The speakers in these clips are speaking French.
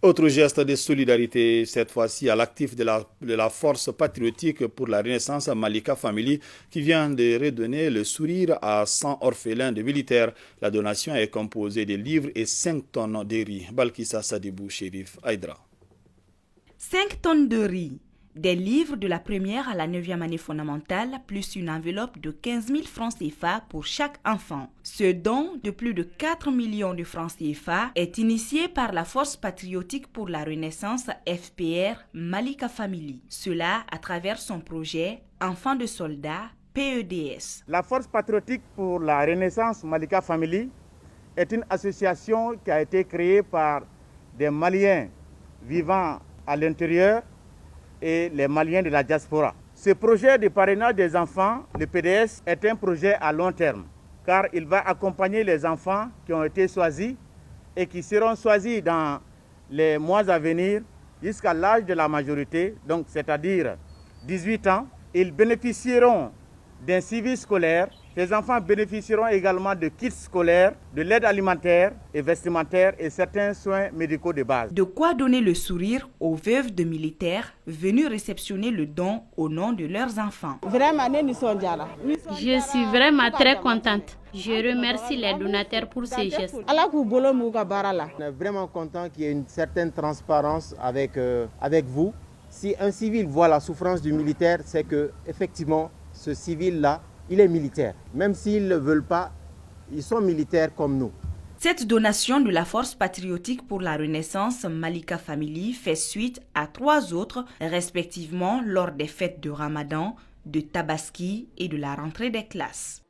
Autre geste de solidarité, cette fois-ci à l'actif de la force patriotique pour la Renaissance Malika Family, qui vient de redonner le sourire à 100 orphelins de militaires. La donation est composée de livres et 5 tonnes de riz. Balkissa Sadibou Chérif Aïdra. 5 tonnes de riz, des livres de la première à la 9e année fondamentale, plus une enveloppe de 15 000 francs CFA pour chaque enfant. Ce don de plus de 4 millions de francs CFA est initié par la Force patriotique pour la Renaissance FPR Malika Family. Cela à travers son projet Enfants de soldats PEDS. La Force patriotique pour la Renaissance Malika Family est une association qui a été créée par des Maliens vivant à l'intérieur et les Maliens de la diaspora. Ce projet de parrainage des enfants, le PDS, est un projet à long terme, car il va accompagner les enfants qui ont été choisis et qui seront choisis dans les mois à venir jusqu'à l'âge de la majorité, donc c'est-à-dire 18 ans. Ils bénéficieront d'un suivi scolaire. Ces enfants bénéficieront également de kits scolaires, de l'aide alimentaire et vestimentaire et certains soins médicaux de base. De quoi donner le sourire aux veuves de militaires venus réceptionner le don au nom de leurs enfants. Je suis vraiment très contente. Je remercie les donateurs pour ces gestes. On est vraiment content qu'il y ait une certaine transparence avec vous. Si un civil voit la souffrance du militaire, c'est que effectivement ce civil-là, il est militaire. Même s'ils ne le veulent pas, ils sont militaires comme nous. Cette donation de la Force patriotique pour la Renaissance Malika Family fait suite à 3 autres, respectivement lors des fêtes de Ramadan, de Tabaski et de la rentrée des classes.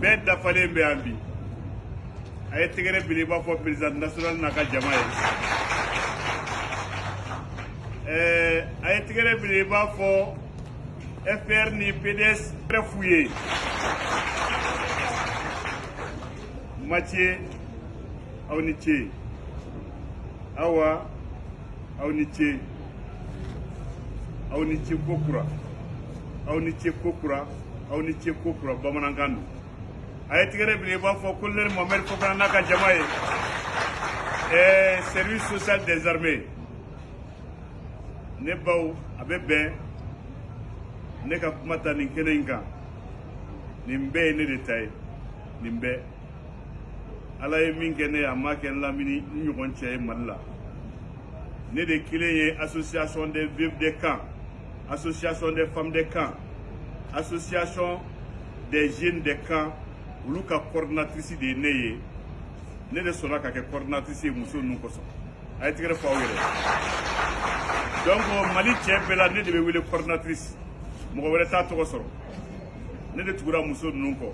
bɛɛ dafalen bɛ yan bi a ye tɛgɛrɛ bili i b'a fɔ président national n'a ka jama ye a ye tɛgɛrɛ bili i b'a fɔ FPR ni PDS tɛgɛrɛ f'u ye Mathieu aw ni ce Awa aw ni ce aw ni ce ko kura aw ni ce ko kura aw ni ce ko kura bamanankan don a ye tigɛrɛ bili i b'a fɔ colonel Mohamed Fofana n'a ka jama ye service social des armées ne baw a bɛ bɛn ne ka kuma ta nin kɛnɛ in kan nin bɛɛ ye ne de ta ye nin bɛɛ ala ye min kɛ ne a ma kɛ n lamini n ɲɔgɔn cɛ ye Mali la ne de kelen ye association des veuves des camps, association des femmes des camps, association des jeunes des camps. Olu ka coordinatrice de ne ye ne de sɔnna ka kɛ coordinatrice muso ninnu kosɔn a ye tigɛrɛ fɔ aw yɛrɛ donc Mali cɛ bɛɛ la ne de bɛ wele coordinatrice mɔgɔ wɛrɛ t'a tɔgɔ sɔrɔ ne de tugura muso ninnu kɔ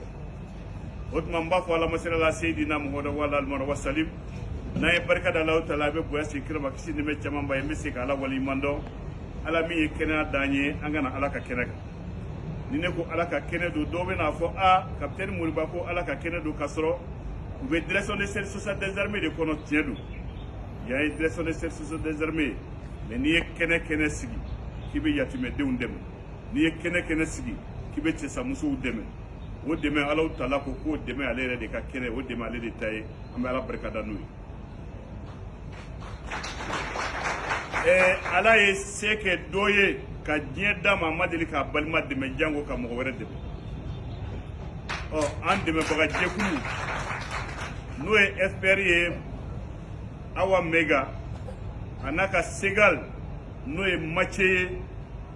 o tuma n b'a fɔ Ala masala la Seydina Muhamadu wa alihi wa salim n'an ye barika da Alahu taala a bɛ bonya sigi kira ma kisi ni bɛ caman ba ye n bɛ se ka Ala waleɲuman dɔn Ala min ye kɛnɛya d'an ye an kana Ala ka kɛnɛ kan ni ne ko Ala ka kɛnɛ don dɔw bɛ n'a fɔ capitaine Moriba ko Ala ka kɛnɛ don ka sɔrɔ u bɛ direction des services sociaux des armées de kɔnɔ tiɲɛ don il y a une direction des services sociaux des armées mais n'i ye kɛnɛ sigi k'i bɛ yatimɛdenw dɛmɛ n'i ye kɛnɛ sigi k'i bɛ cɛsamusow dɛmɛ o dɛmɛ Alahu taala ko k'o dɛmɛ ale yɛrɛ de ka kɛnɛ o dɛmɛ ale de ta ye an bɛ Ala barika da n'o ye Ala ye se kɛ dɔ ye ka diɲɛ d'a ma a ma deli k'a balima dɛmɛ jango ka mɔgɔ wɛrɛ dɛmɛ an dɛmɛbaga jɛkulu n'o ye FPR ye Awa Mega a n'a ka Segal n'o ye Mathieu ye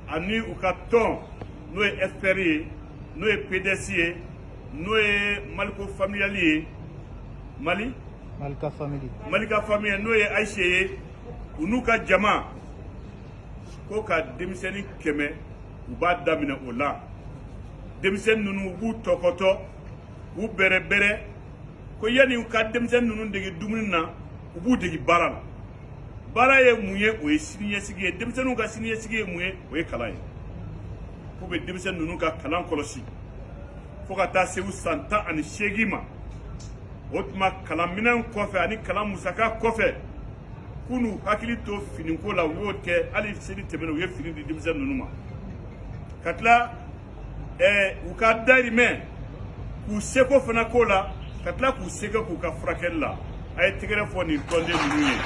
ani u ka tɔn n'o ye FPR ye n'o ye PDS ye n'o ye Maliko Familial ye Malika Family n'o ye Aïché ye u n'u ka jama ko ka denmisɛnnin 100 u b'a daminɛ o la denmisɛnnin ninnu u b'u tɔkɔtɔ u bɛrɛbɛrɛ ko yanni u ka denmisɛnnin ninnu dege dumuni na u b'u dege baara la baara ye mun ye o ye siniɲɛsigi ye denmisɛnninw ka siniɲɛsigi ye mun ye o ye kalan ye k'u bɛ denmisɛnnin ninnu ka kalan kɔlɔsi fo ka taa se u san 18 ma o tuma kalan minɛn kɔfɛ ani kalan musaka kɔfɛ kunu hakili to fini ko la wo ke ali seli temene wo fini di dimsen nunuma katla u ka darime ku seko fana ko la katla ku seko ku ka frakel la ay tigere fo ni tonde nuye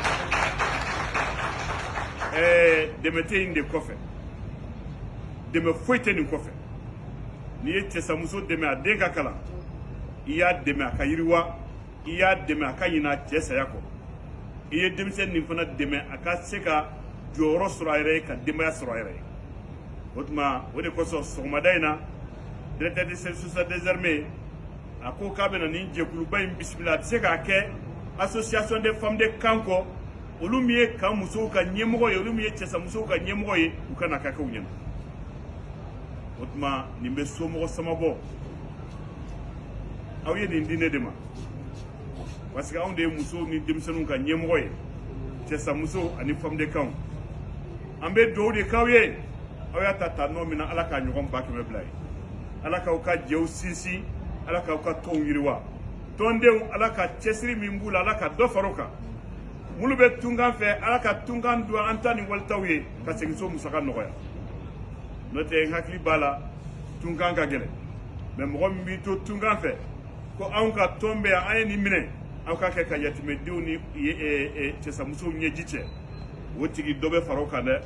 demete inde kofe deme foyte ni kofe ni yete samuso deme adega kala iya deme akayiriwa iya deme akayina tesa yako iye demisen ni fana deme akaseka joro suraire ka deme suraire otma wode koso somadaina directeur de service des armées ako kabena ni jekulu bay bismillah seka ke association des femmes de Kanko olumiye kan muso ka nyemgo ye olumiye tesa muso ka nyemgo ye ukana kaka unyana otma nimbe somo samabo awye ni ndine dema parce que on de muso ni demsenu ka nyemgo ye tesa muso ani femme de kan ambe do de kawye awya tata no mina ala ka nyogom baki me blay ala ka uka jew sisi ala ka uka ton yiriwa ton de ala ka chesri mimbula ala ka do faroka mulu be tungan fe ala ka tungan do antani waltawye ka sengiso musaka noya note hakli bala tungan ka gele mais mo mi to tungan fe ko an ka tombe ay ni mine aw ka ke ka yatime diwni tesa muso nyejiche wotigi dobe faroka de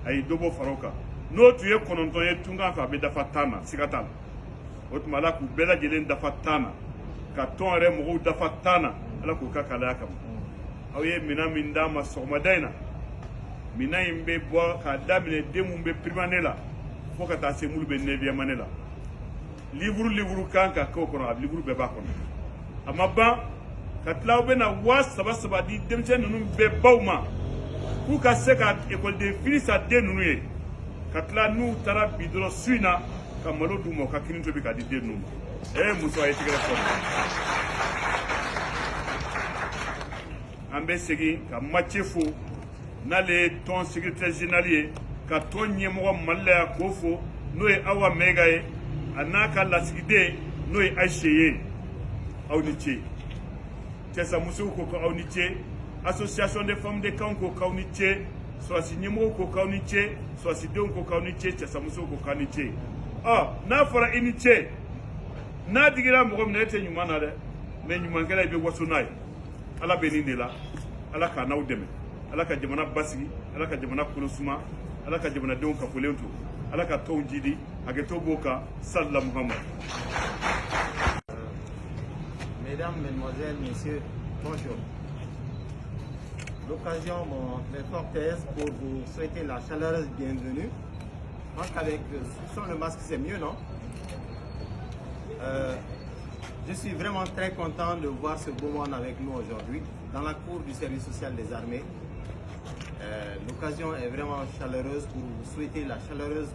ay dobo faroka no tu ye kononton ye tungan fa be dafa tana sikatala otuma la ku bela jelen dafa tana ka ton re mo dafa tana ala ku ka kala kam awye mina minda ma sogmadaina mina imbe bo ka damine demu be primanela foka ta se mulu be 9e manela livre kanka ko kono ab livre be ba kono amaba katlaw be na was saba di demchen nunu be bawma ku ka se ka école de filisa de nunu ye katla nu tara bidro suina ka malo du mo ka kininto be ka di de nunu muso ay tigre ko ambe segi ka machefu nale ton secrétaire général ka ton nyemo malla ko fo noy awa megaye anaka lasigide noy aisheye awniche tesa musu ko awniche association des femmes de Kanko kawniche so si nyemo ko kawniche so si don ko kawniche tesa musu ko kawniche na fara iniche na digira mo gomna ete nyumana de me nyumangela be wasonai ala beninde la ala ka naw deme ala ka jamana basigi ala ka jamana kulusuma ala ka jamana don ka folento ala ka taw jidi ageto boka sallallahu muhammad. Mesdames, mesdemoiselles, messieurs, bonjour. L'occasion m'est fort aise pour vous souhaiter la chaleureuse bienvenue. Je pense qu'avec sans le masque c'est mieux, non? Je suis vraiment très content de voir ce beau monde avec nous aujourd'hui dans la cour du service social des armées. L'occasion est vraiment chaleureuse pour vous souhaiter la chaleureuse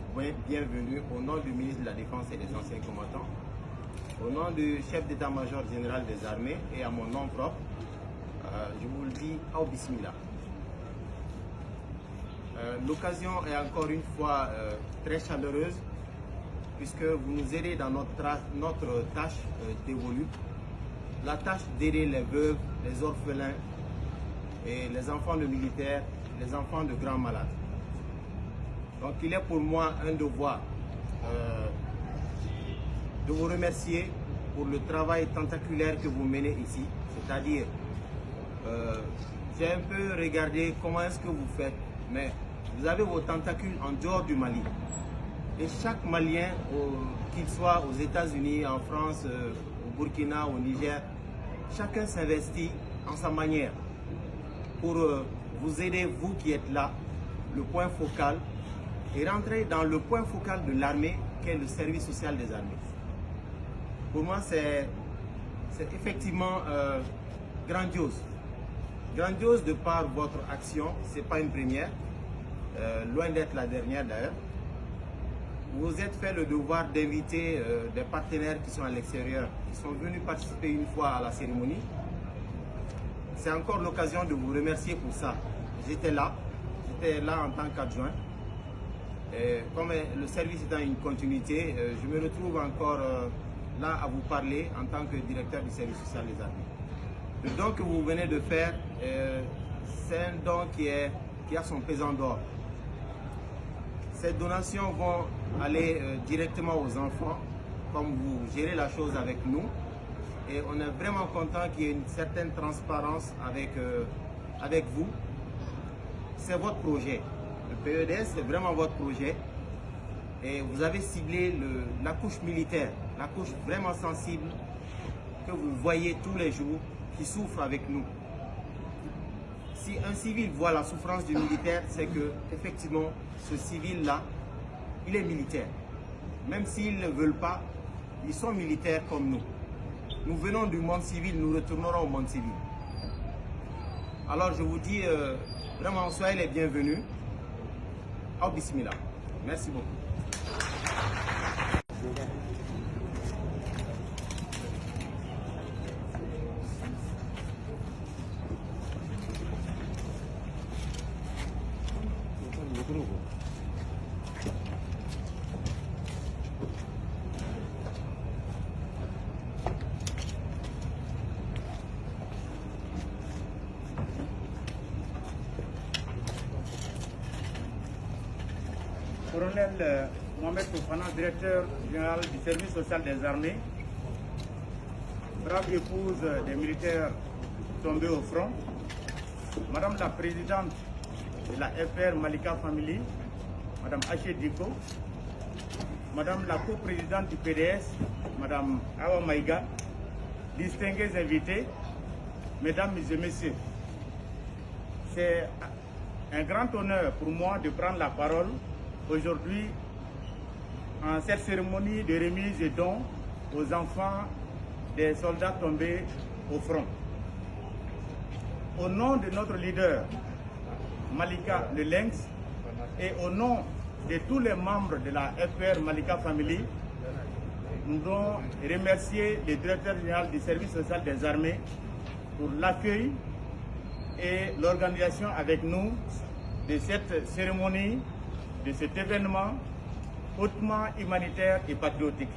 bienvenue au nom du ministre de la Défense et des anciens combattants, au nom du chef d'état-major général des armées et à mon nom propre. Je vous le dis, au bismillah. L'occasion est encore une fois très chaleureuse puisque vous nous aidez dans notre tâche dévolue, la tâche d'aider les veuves, les orphelins et les enfants de militaires, les enfants de grands malades. Donc il est pour moi un devoir de vous remercier pour le travail tentaculaire que vous menez ici, c'est-à-dire j'ai un peu regardé comment est-ce que vous faites, mais vous avez vos tentacules en dehors du Mali. Et chaque Malien, qu'il soit aux États-Unis, en France, au Burkina, au Niger, chacun s'investit en sa manière pour vous aider, vous qui êtes là, le point focal, et rentrer dans le point focal de l'armée, qui est le service social des armées. Pour moi, c'est effectivement grandiose. Grandiose de par votre action, ce n'est pas une première, loin d'être la dernière d'ailleurs. Vous vous êtes fait le devoir d'inviter des partenaires qui sont à l'extérieur, qui sont venus participer une fois à la cérémonie. C'est encore l'occasion de vous remercier pour ça. J'étais là en tant qu'adjoint. Comme le service étant une continuité, je me retrouve encore là à vous parler en tant que directeur du service social des armées. Le don que vous venez de faire c'est un don qui a son pesant d'or. Ces donations vont aller directement aux enfants, comme vous gérez la chose avec nous. Et on est vraiment content qu'il y ait une certaine transparence avec vous. C'est votre projet. Le PEDS, c'est vraiment votre projet. Et vous avez ciblé la couche militaire, la couche vraiment sensible que vous voyez tous les jours, qui souffre avec nous. Si un civil voit la souffrance du militaire, c'est que effectivement, ce civil-là, il est militaire. Même s'ils ne veulent pas, ils sont militaires comme nous. Nous venons du monde civil, nous retournerons au monde civil. Alors je vous dis, vraiment, soyez les bienvenus. Au bismillah. Merci beaucoup. Colonel Mohamed Fofana, directeur général du service social des armées, brave épouse des militaires tombés au front, Madame la présidente de la FR Malika Family, Madame Haché Diko, Madame la coprésidente du PDS, Madame Awa Maïga, distingués invités, Mesdames et Messieurs, c'est un grand honneur pour moi de prendre la parole aujourd'hui en cette cérémonie de remise et don aux enfants des soldats tombés au front. Au nom de notre leader, Malika Le Lynx, et au nom de tous les membres de la FR Malika Family, nous voulons remercier le directeur général du service social des armées pour l'accueil et l'organisation avec nous de cette cérémonie, de cet événement hautement humanitaire et patriotique.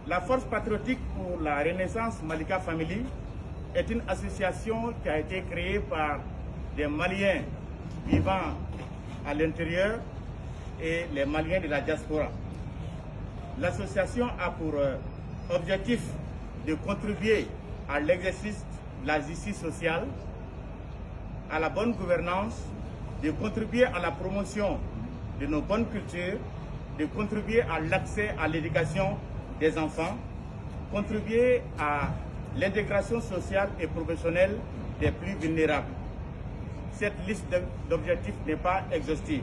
La Force patriotique pour la Renaissance Malika Family est une association qui a été créée par des Maliens vivant à l'intérieur et les Maliens de la diaspora. L'association a pour objectif de contribuer à l'exercice de la justice sociale, à la bonne gouvernance, de contribuer à la promotion de nos bonnes cultures, de contribuer à l'accès à l'éducation des enfants, contribuer à l'intégration sociale et professionnelle des plus vulnérables. Cette liste d'objectifs n'est pas exhaustive.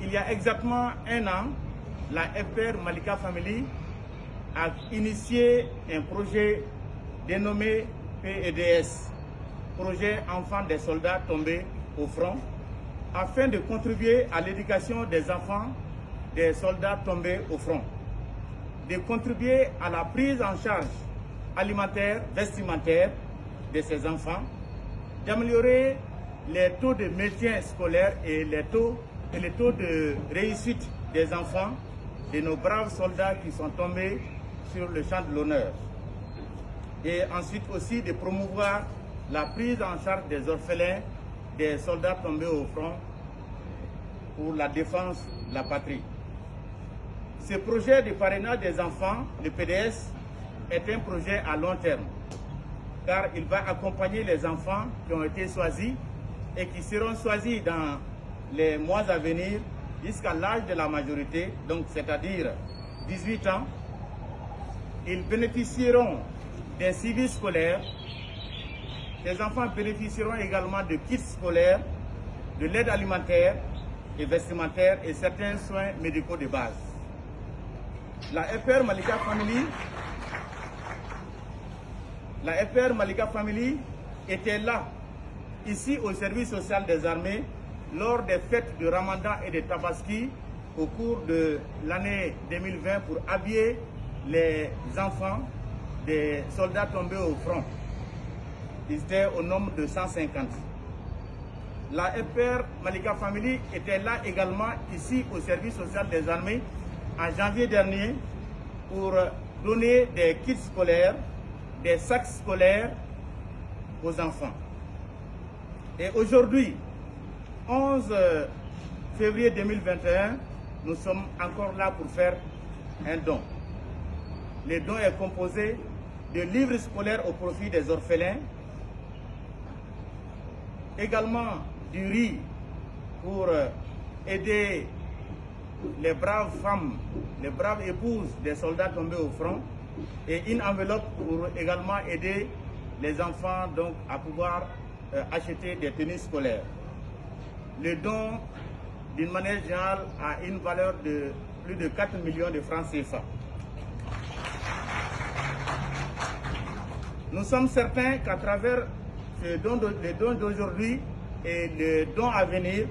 Il y a exactement un an, la FR Malika Family a initié un projet dénommé PEDS, projet enfants des soldats tombés au front, afin de contribuer à l'éducation des enfants des soldats tombés au front, de contribuer à la prise en charge alimentaire, vestimentaire de ces enfants, d'améliorer les taux de maintien scolaire et les taux de réussite des enfants de nos braves soldats qui sont tombés sur le champ de l'honneur. Et ensuite aussi de promouvoir la prise en charge des orphelins des soldats tombés au front pour la défense de la patrie. Ce projet de parrainage des enfants, le PDS, est un projet à long terme, car il va accompagner les enfants qui ont été choisis et qui seront choisis dans les mois à venir jusqu'à l'âge de la majorité, donc c'est-à-dire 18 ans. Ils bénéficieront d'un suivi scolaire. Ces enfants bénéficieront également de kits scolaires, de l'aide alimentaire et vestimentaire et certains soins médicaux de base. La FR Malika Family était là, ici au service social des armées, lors des fêtes de Ramadan et de Tabaski au cours de l'année 2020 pour habiller les enfants des soldats tombés au front. Ils étaient au nombre de 150. La FR Malika Family était là également ici au service social des armées en janvier dernier pour donner des kits scolaires, des sacs scolaires aux enfants. Et aujourd'hui, 11 février 2021, nous sommes encore là pour faire un don. Le don est composé de livres scolaires au profit des orphelins, également du riz pour aider les braves femmes, les braves épouses des soldats tombés au front, et une enveloppe pour également aider les enfants donc, à pouvoir acheter des tenues scolaires. Le don, d'une manière générale, a une valeur de plus de 4 millions de francs CFA. Nous sommes certains qu'à travers les dons d'aujourd'hui et les dons à venir,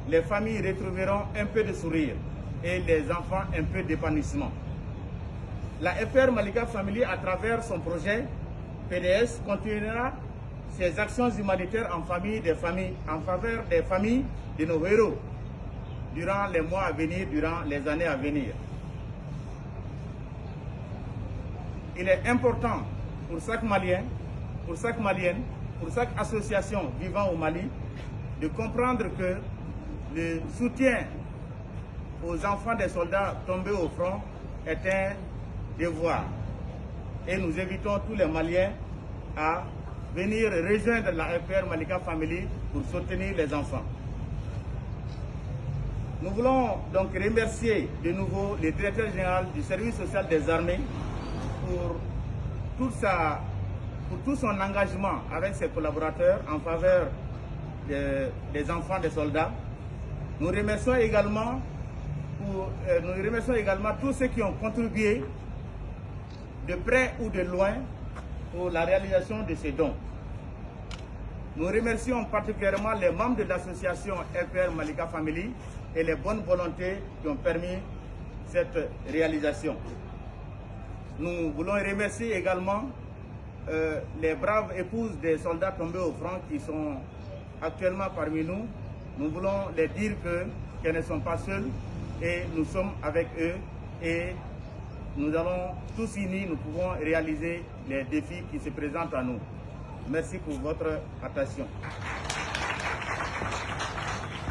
les familles retrouveront un peu de sourire et les enfants un peu d'épanouissement. La FR Malika Family, à travers son projet PDS, continuera ses actions humanitaires en faveur des familles de nos héros durant les mois à venir, durant les années à venir. Il est important pour chaque Malien, pour chaque Malienne, pour chaque association vivant au Mali, de comprendre que le soutien aux enfants des soldats tombés au front est un devoir. Et nous invitons tous les Maliens à venir rejoindre la FR Malika Family pour soutenir les enfants. Nous voulons donc remercier de nouveau le directeur général du service social des armées pour tout son engagement avec ses collaborateurs en faveur des enfants des soldats. Nous remercions également tous ceux qui ont contribué de près ou de loin pour la réalisation de ces dons. Nous remercions particulièrement les membres de l'association FR Malika Family et les bonnes volontés qui ont permis cette réalisation. Nous voulons remercier également les braves épouses des soldats tombés au front qui sont actuellement parmi nous. Nous voulons les dire qu'elles ne sont pas seules et nous sommes avec eux et nous allons tous unis, nous pouvons réaliser les défis qui se présentent à nous. Merci pour votre attention.